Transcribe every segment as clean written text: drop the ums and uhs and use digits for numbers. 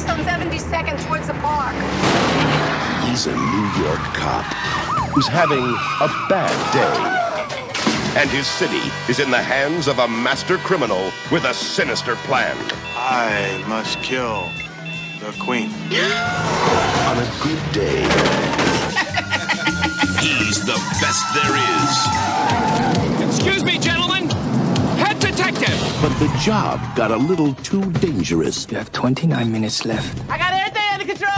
east on 72nd towards the park. He's a New York cop who's having a bad day. And his city is in the hands of a master criminal with a sinister plan. I must kill the queen. On a good day, He's the best there is. Excuse me, gentlemen. Head detective. but the job got a little too dangerous. You have 29 minutes left. I got everything under control.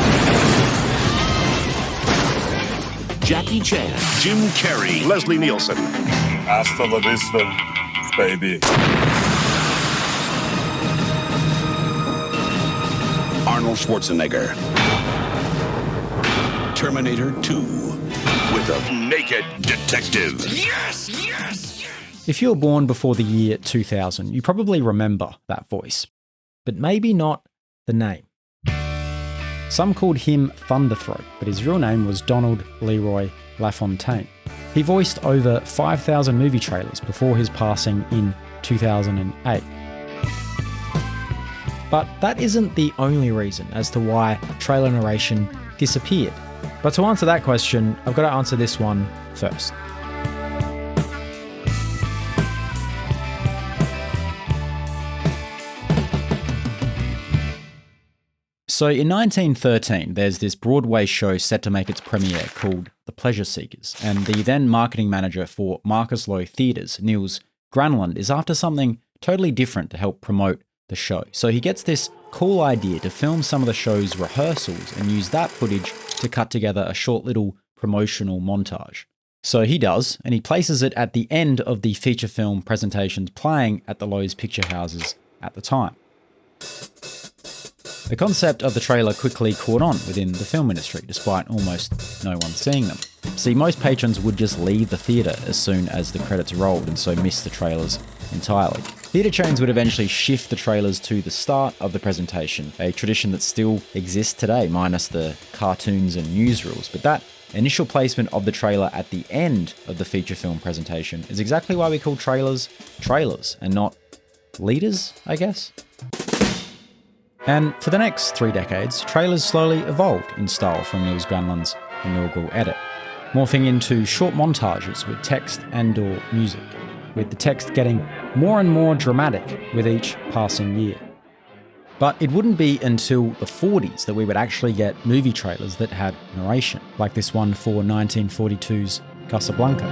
Jackie Chan, Jim Carrey. Leslie Nielsen, Hasta la vista, baby. Arnold Schwarzenegger. Terminator 2. with a naked detective. Yes, yes, yes. If you were born before the year 2000, you probably remember that voice, but maybe not the name. Some called him Thunderthroat, but his real name was Donald Leroy Lafontaine. He voiced over 5,000 movie trailers before his passing in 2008. But that isn't the only reason as to why trailer narration disappeared. But to answer that question, I've got to answer this one first. So in 1913, there's this Broadway show set to make its premiere called The Pleasure Seekers, and the then marketing manager for Marcus Loew Theatres, Niels Granlund, is after something totally different to help promote the show. So he gets this cool idea to film some of the show's rehearsals and use that footage to cut together a short little promotional montage. So he does, and he places it at the end of the feature film presentations playing at the Loew's picture houses at the time. The concept of the trailer quickly caught on within the film industry, despite almost no one seeing them. See, most patrons would just leave the theatre as soon as the credits rolled and so miss the trailers entirely. Theatre chains would eventually shift the trailers to the start of the presentation, a tradition that still exists today, minus the cartoons and newsreels. But that initial placement of the trailer at the end of the feature film presentation is exactly why we call trailers trailers and not leaders, I guess. And for the next 3 decades, trailers slowly evolved in style from Niels Granlund's inaugural edit, morphing into short montages with text and/or music, with the text getting more and more dramatic with each passing year. But it wouldn't be until the 40s that we would actually get movie trailers that had narration, like this one for 1942's Casablanca.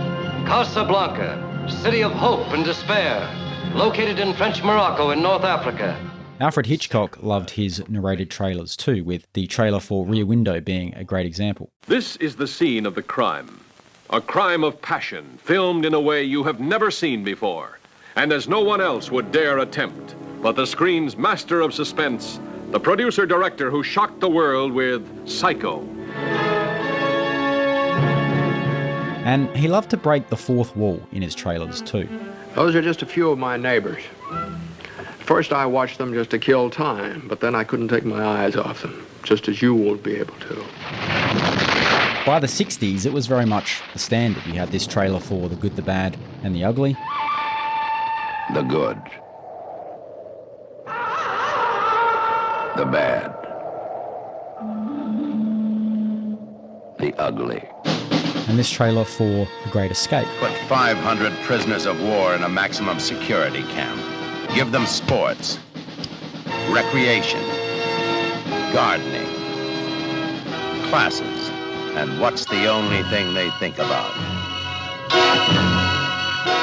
Casablanca, city of hope and despair, located in French Morocco in North Africa. Alfred Hitchcock loved his narrated trailers too, with the trailer for Rear Window being a great example. This is the scene of the crime. A crime of passion, filmed in a way you have never seen before, and as no one else would dare attempt. But the screen's master of suspense, the producer-director who shocked the world with Psycho. And he loved to break the fourth wall in his trailers too. Those are just a few of my neighbors. First, I watched them just to kill time, but then I couldn't take my eyes off them, just as you won't be able to. By the 60s, it was very much the standard. You had this trailer for The Good, the Bad, and the Ugly. The good. The bad. The ugly. And this trailer for The Great Escape. Put 500 prisoners of war in a maximum security camp. Give them sports, recreation, gardening, classes, and what's the only thing they think about?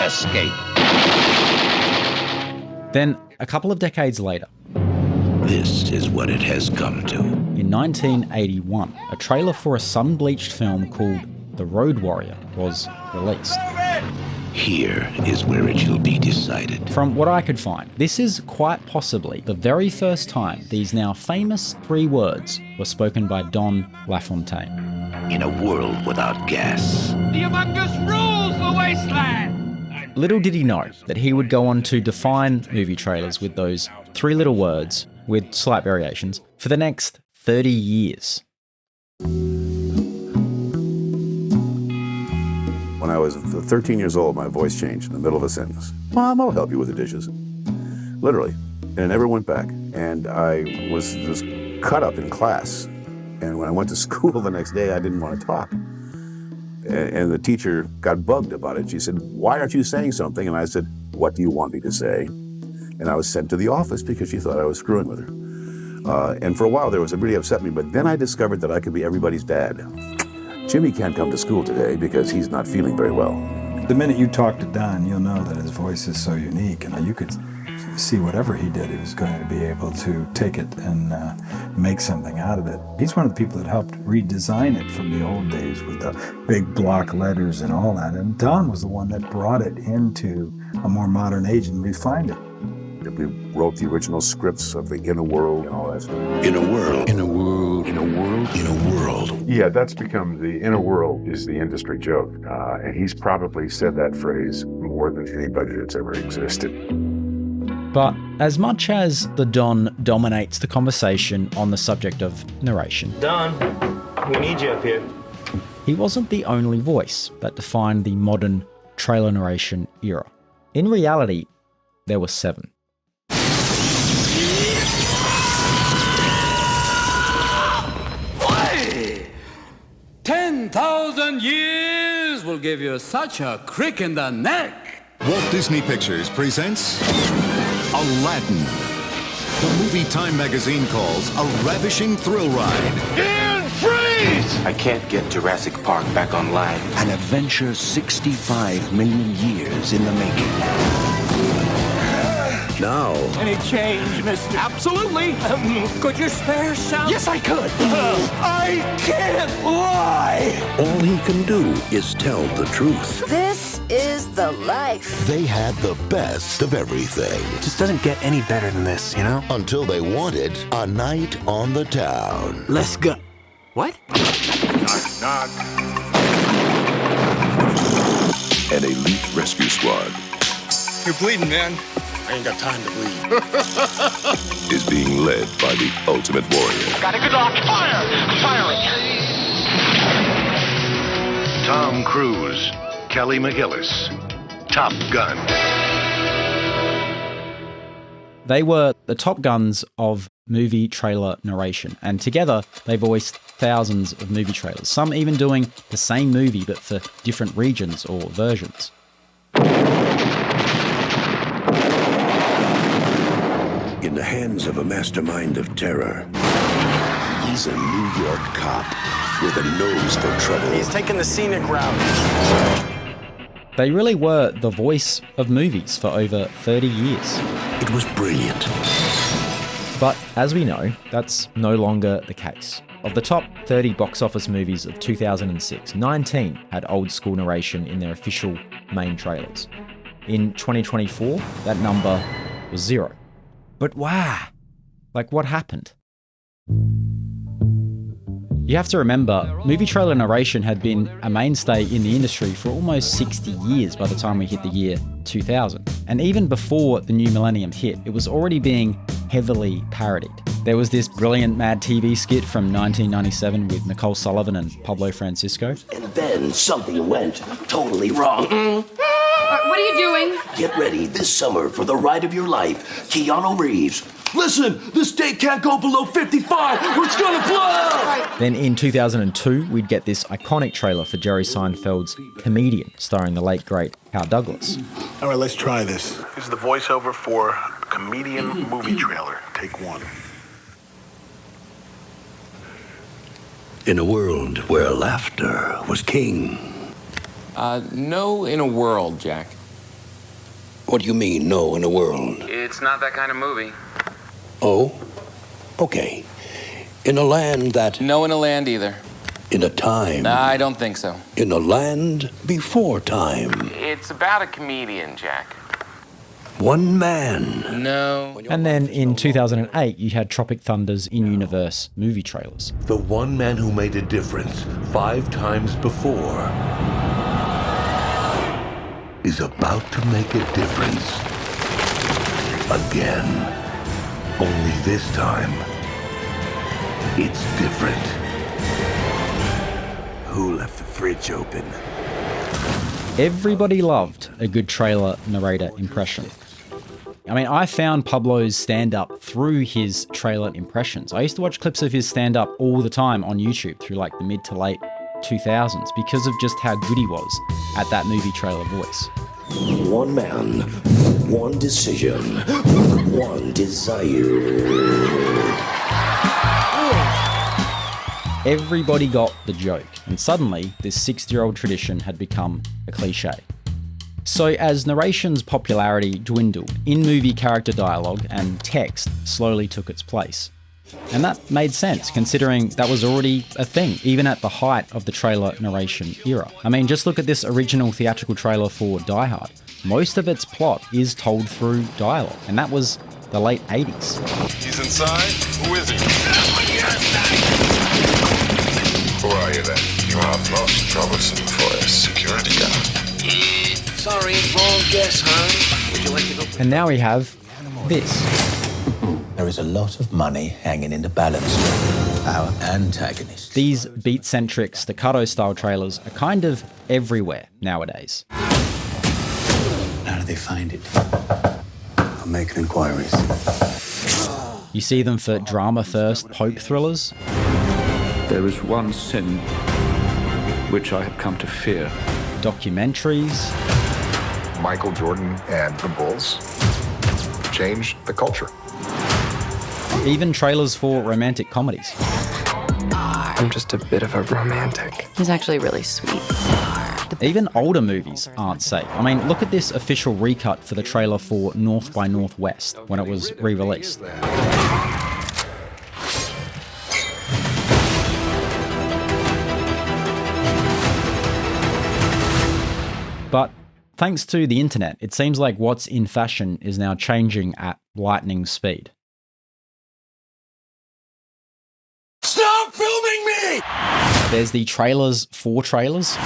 Escape. Then, a couple of decades later, This is what it has come to. in 1981, a trailer for a sun-bleached film called The Road Warrior was released. Here is where it shall be decided. From what I could find, this is quite possibly the very first time these now famous 3 words were spoken by Don Lafontaine. In a world without gas. The Among Us rules the wasteland. Little did he know that he would go on to define movie trailers with those 3 little words, with slight variations, for the next 30 years. When I was 13 years old, my voice changed in the middle of a sentence. Mom, I'll help you with the dishes. Literally. And it never went back. And I was this cut up in class. And when I went to school the next day, I didn't want to talk. And the teacher got bugged about it. She said, "Why aren't you saying something?" And I said, "What do you want me to say?" And I was sent to the office because she thought I was screwing with her. And for a while there, it really upset me. But then I discovered that I could be everybody's dad. Jimmy can't come to school today because he's not feeling very well. The minute you talk to Don, you'll know that his voice is so unique, and you could see whatever he did, he was going to be able to take it and make something out of it. He's one of the people that helped redesign it from the old days with the big block letters and all that. And Don was the one that brought it into a more modern age and refined it. We wrote the original scripts of the Inner World and all that stuff. In a world. In a world. In a world. In a world. Yeah, that's become the inner world is the industry joke. And he's probably said that phrase more than anybody that's ever existed. But as much as the Don dominates the conversation on the subject of narration, Don, we need you up here. he wasn't the only voice that defined the modern trailer narration era. In reality, there were 7. 10,000 years will give you such a crick in the neck. Walt Disney Pictures presents Aladdin, the movie Time magazine calls a ravishing thrill ride. And freeze! I can't get Jurassic Park back online. An adventure 65 million years in the making. Now. Any change, mister? Absolutely. Could you spare some? Yes, I could. I can't lie. All he can do is tell the truth. This is the life. They had the best of everything. It just doesn't get any better than this, you know? Until they wanted a night on the town. Let's go. What? Knock, knock. An elite rescue squad You're bleeding, man. I ain't got time to bleed. is being led by the ultimate warrior. Got a good lock. Fire! Firing. Tom Cruise, Kelly McGillis, Top Gun. They were the top guns of movie trailer narration, and together they voiced thousands of movie trailers, some even doing the same movie but for different regions or versions. In the hands of a mastermind of terror. He's a New York cop with a nose for trouble. He's taking the scenic route. They really were the voice of movies for over 30 years. It was brilliant. But as we know, that's no longer the case. Of the top 30 box office movies of 2006, 19 had old school narration in their official main trailers. In 2024, that number was 0. But why? Like, what happened? You have to remember, movie trailer narration had been a mainstay in the industry for almost 60 years by the time we hit the year 2000. And even before the new millennium hit, it was already being heavily parodied. There was this brilliant Mad TV skit from 1997 with Nicole Sullivan and Pablo Francisco. And then something went totally wrong. What are you doing? Get ready this summer for the ride of your life. Keanu Reeves. Listen, this date can't go below 55 or it's gonna blow! Then in 2002, we'd get this iconic trailer for Jerry Seinfeld's Comedian, starring the late, great Howard Douglas. All right, let's try this. This is the voiceover for Comedian movie trailer. Take 1. In a world where laughter was king. No in a world, Jack. What do you mean, no in a world? It's not that kind of movie. Oh? Okay. In a land that... No in a land either. In a time... I don't think so. In a land before time. It's about a comedian, Jack. One man. No. And then in 2008, you had Tropic Thunder's in-universe movie trailers. The one man who made a difference 5 times before is about to make a difference again. Only this time, it's different. Who left the fridge open? Everybody loved a good trailer narrator impression. I mean, I found Pablo's stand-up through his trailer impressions. I used to watch clips of his stand-up all the time on YouTube through like the mid to late 2000s because of just how good he was at that movie trailer voice. One man, one decision, one desire. Everybody got the joke, and suddenly this 60-year-old tradition had become a cliche. So as narration's popularity dwindled, in-movie character dialogue and text slowly took its place. And that made sense, considering that was already a thing, even at the height of the trailer narration era. I mean, just look at this original theatrical trailer for Diehard. Most of its plot is told through dialogue, and that was the late 80s. He's inside? Who is he? Who are you then? You are most troublesome for a security guard. Sorry, wrong guess, huh? Would you like to go? And now we have this. There is a lot of money hanging in the balance. Our antagonist. These beat-centric staccato-style trailers are kind of everywhere nowadays. How do they find it? I'm making inquiries. You see them for drama-first poke thrillers. There is one sin which I have come to fear. Documentaries. Michael Jordan and the Bulls changed the culture. Even trailers for romantic comedies. I'm just a bit of a romantic. He's actually really sweet. Even older movies aren't safe. I mean, look at this official recut for the trailer for North by Northwest when it was re-released. But thanks to the internet, it seems like what's in fashion is now changing at lightning speed. Stop filming me! There's the trailers for trailers.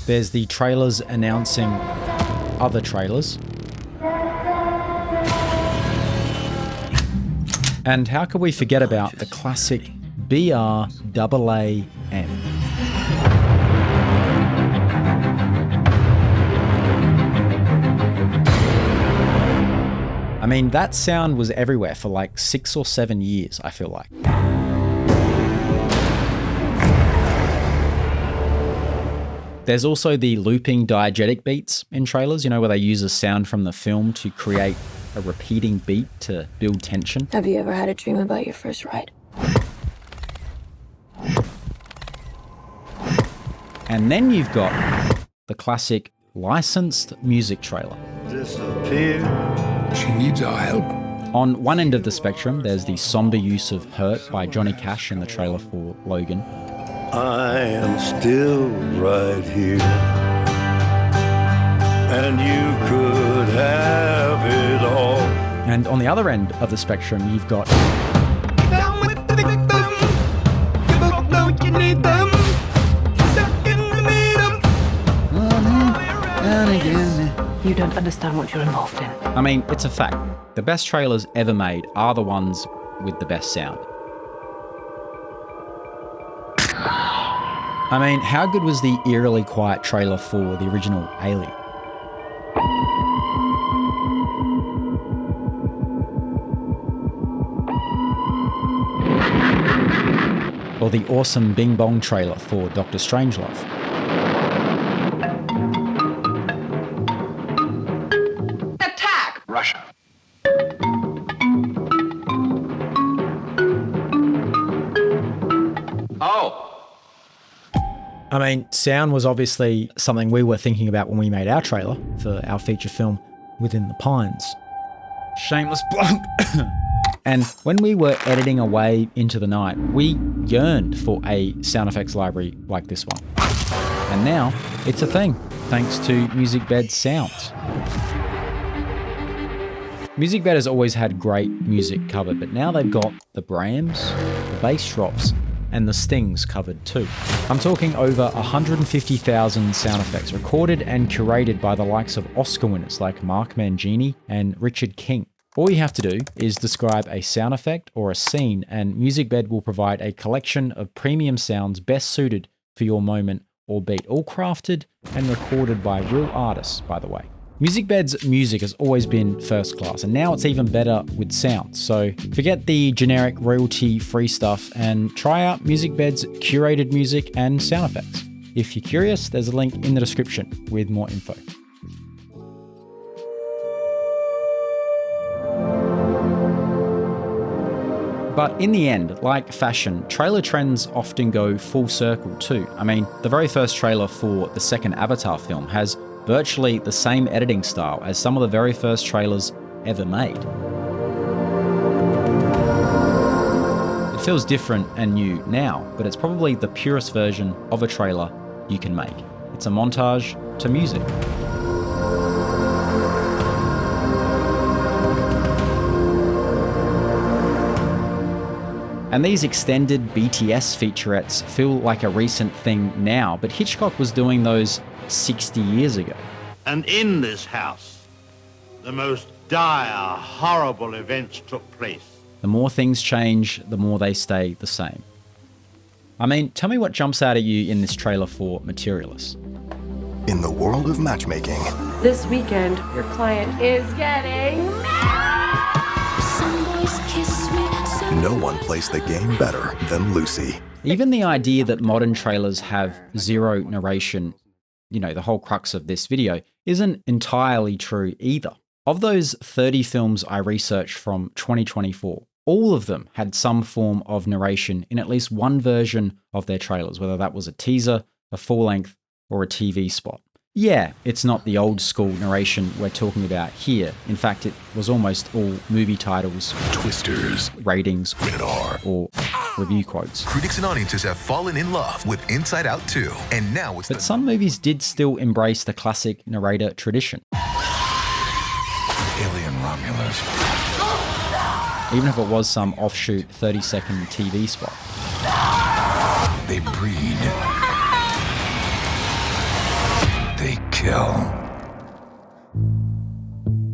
There's the trailers announcing other trailers. And how could we forget about the classic BRAAM? I mean, that sound was everywhere for like 6 or 7 years, I feel like. There's also the looping diegetic beats in trailers, you know, where they use a sound from the film to create a repeating beat to build tension. Have you ever had a dream about your first ride? And then you've got the classic licensed music trailer. Disappear. She needs our help. On one end of the spectrum, there's the somber use of Hurt by Johnny Cash in the trailer for Logan. I am still right here. And you could have it all. And on the other end of the spectrum, you've got Down with the victim. You both know you need them. Second to meet them. You don't understand what you're involved in. I mean, it's a fact. The best trailers ever made are the ones with the best sound. I mean, how good was the eerily quiet trailer for the original Alien? Or the awesome Bing Bong trailer for Dr. Strangelove? Attack! Russia. Oh! I mean, sound was obviously something we were thinking about when we made our trailer for our feature film Within the Pines. Shameless plug. And when we were editing away into the night, we yearned for a sound effects library like this one. And now it's a thing, thanks to MusicBed's sounds. MusicBed has always had great music covered, but now they've got the Brams, the bass drops, and the stings covered too. I'm talking over 150,000 sound effects recorded and curated by the likes of Oscar winners like Mark Mangini and Richard King. All you have to do is describe a sound effect or a scene, and MusicBed will provide a collection of premium sounds best suited for your moment or beat, all crafted and recorded by real artists, by the way. MusicBed's music has always been first class, and now it's even better with sound. So forget the generic royalty-free stuff and try out MusicBed's curated music and sound effects. If you're curious, there's a link in the description with more info. But in the end, like fashion, trailer trends often go full circle too. I mean, the very first trailer for the second Avatar film has virtually the same editing style as some of the very first trailers ever made. It feels different and new now, but it's probably the purest version of a trailer you can make. It's a montage to music. And these extended BTS featurettes feel like a recent thing now, but Hitchcock was doing those 60 years ago. And in this house, the most dire, horrible events took place. The more things change, the more they stay the same. I mean, tell me what jumps out at you in this trailer for Materialist. In the world of matchmaking, this weekend, your client is getting no one plays the game better than Lucy. Even the idea that modern trailers have zero narration, you know, the whole crux of this video, isn't entirely true either. Of those 30 films I researched from 2024, all of them had some form of narration in at least one version of their trailers, whether that was a teaser, a full length, or a TV spot. Yeah, it's not the old school narration we're talking about here. In fact, it was almost all movie titles, twisters, ratings, rated R, or review quotes. Critics and audiences have fallen in love with Inside Out 2, and now it's But some movies did still embrace the classic narrator tradition. Alien Romulus. Even if it was some offshoot 30-second TV spot. They breed. They kill.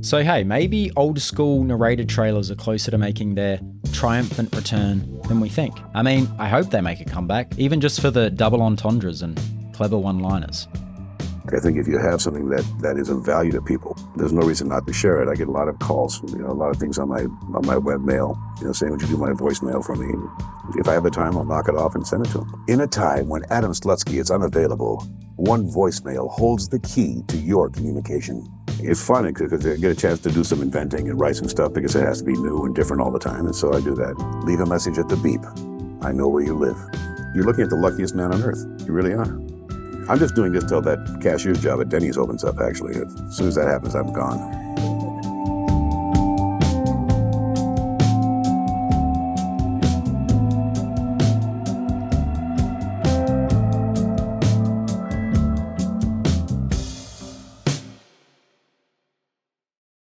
So hey, maybe old school narrated trailers are closer to making their triumphant return than we think. I mean, I hope they make a comeback, even just for the double entendres and clever one-liners. I think if you have something that is of value to people, there's no reason not to share it. I get a lot of calls, a lot of things on my webmail, saying, would you do my voicemail for me? If I have the time, I'll knock it off and send it to them. In a time when Adam Slutsky is unavailable, one voicemail holds the key to your communication. It's fun because I get a chance to do some inventing and write some stuff because it has to be new and different all the time, and so I do that. Leave a message at the beep. I know where you live. You're looking at the luckiest man on earth. You really are. I'm just doing this till that cashier's job at Denny's opens up, actually. As soon as that happens, I'm gone.